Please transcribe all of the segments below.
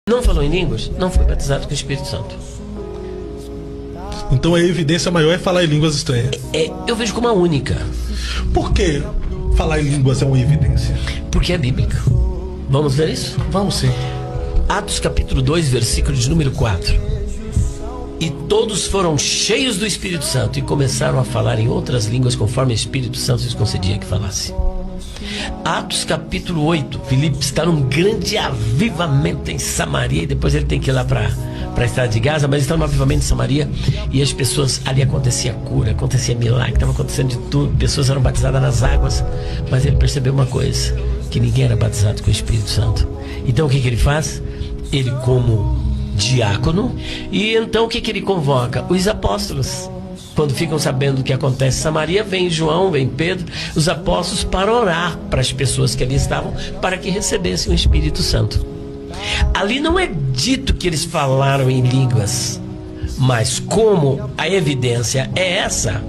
não falou em línguas, não foi batizado com o Espírito Santo. Então a evidência maior é falar em línguas estranhas. Eu vejo como a única. Por que falar em línguas é uma evidência? Porque é bíblica. Vamos ver isso? Vamos sim. Atos capítulo 2, versículo de número 4. E todos foram cheios do Espírito Santo e começaram a falar em outras línguas conforme o Espírito Santo lhes concedia que falasse. Atos capítulo 8. Filipe está num grande avivamento em Samaria e depois ele tem que ir lá para a estrada de Gaza, mas está num avivamento em Samaria e as pessoas, ali acontecia cura, acontecia milagre, estava acontecendo de tudo, pessoas eram batizadas nas águas, mas ele percebeu uma coisa, que ninguém era batizado com o Espírito Santo. Então o que ele faz? Ele, como diácono, e então o que ele convoca? Os apóstolos. Quando ficam sabendo o que acontece em Samaria, vem João, vem Pedro, os apóstolos, para orar para as pessoas que ali estavam, para que recebessem o Espírito Santo. Ali não é dito que eles falaram em línguas, mas como a evidência é essa,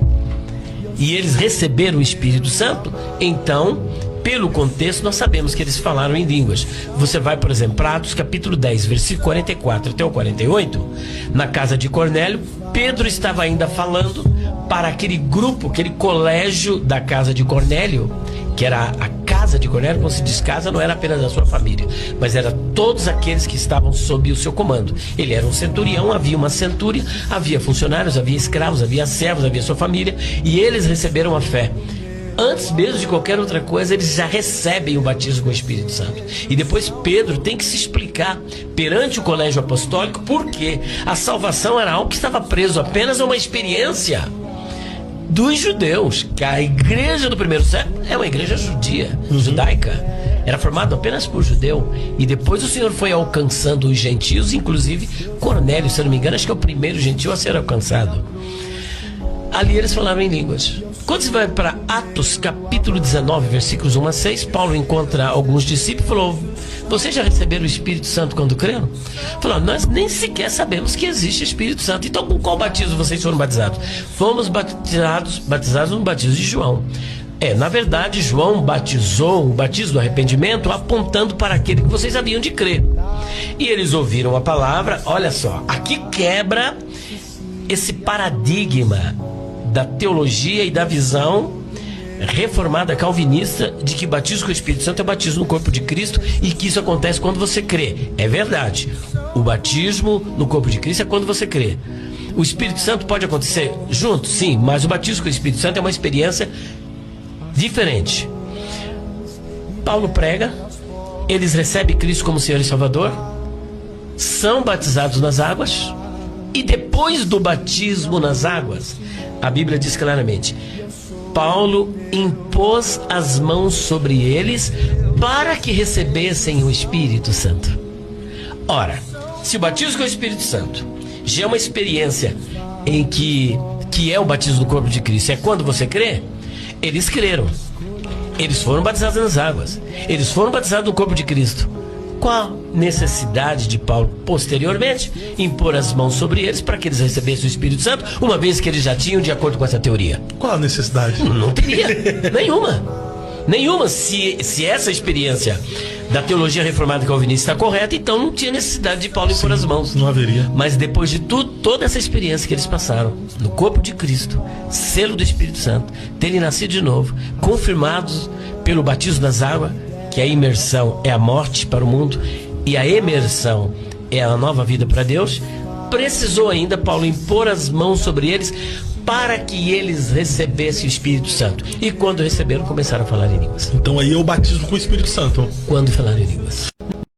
e eles receberam o Espírito Santo, então, pelo contexto, nós sabemos que eles falaram em línguas. Você vai, por exemplo, para Atos capítulo 10, versículo 44 até o 48, na casa de Cornélio, Pedro estava ainda falando para aquele grupo, aquele colégio da casa de Cornélio, que era a casa de Cornélio. Quando se diz casa, não era apenas a sua família, mas era todos aqueles que estavam sob o seu comando. Ele era um centurião, havia uma centúria, havia funcionários, havia escravos, havia servos, havia sua família, e eles receberam a fé. Antes mesmo de qualquer outra coisa, eles já recebem o batismo com o Espírito Santo. E depois Pedro tem que se explicar perante o colégio apostólico porque a salvação era algo que estava preso apenas a uma experiência dos judeus, que a igreja do primeiro século é uma igreja judia, judaica, era formada apenas por judeu, e depois o Senhor foi alcançando os gentios, inclusive Cornélio, se eu não me engano, acho que é o primeiro gentio a ser alcançado. Ali eles falaram em línguas. Quando você vai para Atos capítulo 19, versículos 1 a 6, Paulo encontra alguns discípulos e falou: vocês já receberam o Espírito Santo quando creram? Falou: nós nem sequer sabemos que existe Espírito Santo. Então com qual batismo vocês foram batizados? Fomos batizados no batismo de João. Na verdade, João batizou o batismo do arrependimento apontando para aquele que vocês haviam de crer. E eles ouviram a palavra. Olha só, aqui quebra esse paradigma da teologia e da visão reformada calvinista de que batismo com o Espírito Santo é batismo no corpo de Cristo e que isso acontece quando você crê. É verdade, o batismo no corpo de Cristo é quando você crê. O Espírito Santo pode acontecer junto? Sim, mas o batismo com o Espírito Santo é uma experiência diferente. Paulo prega, eles recebem Cristo como Senhor e Salvador, são batizados nas águas, e depois do batismo nas águas, a Bíblia diz claramente: Paulo impôs as mãos sobre eles para que recebessem o Espírito Santo. Ora, se o batismo com o Espírito Santo já é uma experiência em que é o batismo do corpo de Cristo, é quando você crê, eles creram, eles foram batizados nas águas, eles foram batizados no corpo de Cristo. Qual necessidade de Paulo posteriormente impor as mãos sobre eles para que eles recebessem o Espírito Santo, uma vez que eles já tinham, de acordo com essa teoria? Qual a necessidade? Não teria nenhuma. Se essa experiência da teologia reformada calvinista está correta, então não tinha necessidade de Paulo impor as mãos. Não haveria. Mas depois de tudo, toda essa experiência que eles passaram no corpo de Cristo, selo do Espírito Santo, terem nascido de novo, confirmados pelo batismo das águas, que a imersão é a morte para o mundo e a emersão é a nova vida para Deus, precisou ainda Paulo impor as mãos sobre eles para que eles recebessem o Espírito Santo. E quando receberam, começaram a falar em línguas. Então aí é o batismo com o Espírito Santo. Quando falaram em línguas.